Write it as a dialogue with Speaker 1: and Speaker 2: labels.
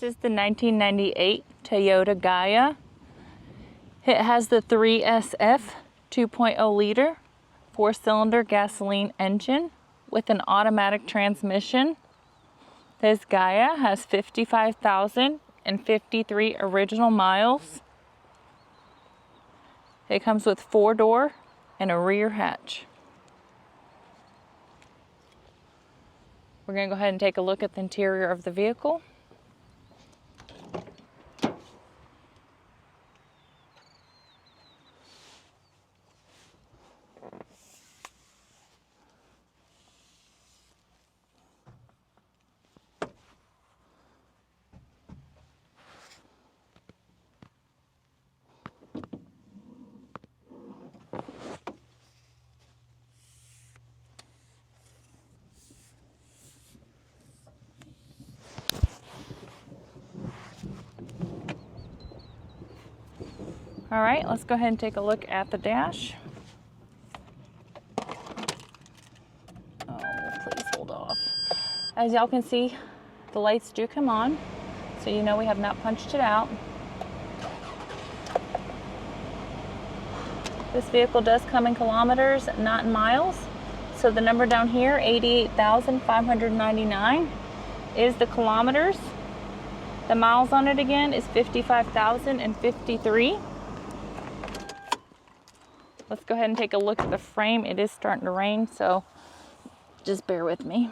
Speaker 1: This is the 1998 Toyota Gaia. It has the 3SF 2.0 liter 4-cylinder gasoline engine with an automatic transmission. This Gaia has 55,053 original miles. It comes with 4-door and a rear hatch. We're going to go ahead and take a look at the interior of the vehicle. All right, let's go ahead and take a look at the dash. Oh, please hold off. As y'all can see, the lights do come on, so you know we have not punched it out. This vehicle does come in kilometers, not in miles. So the number down here, 88,599, is the kilometers. The miles on it again is 55,053. Let's go ahead and take a look at the frame. It is starting to rain, so just bear with me.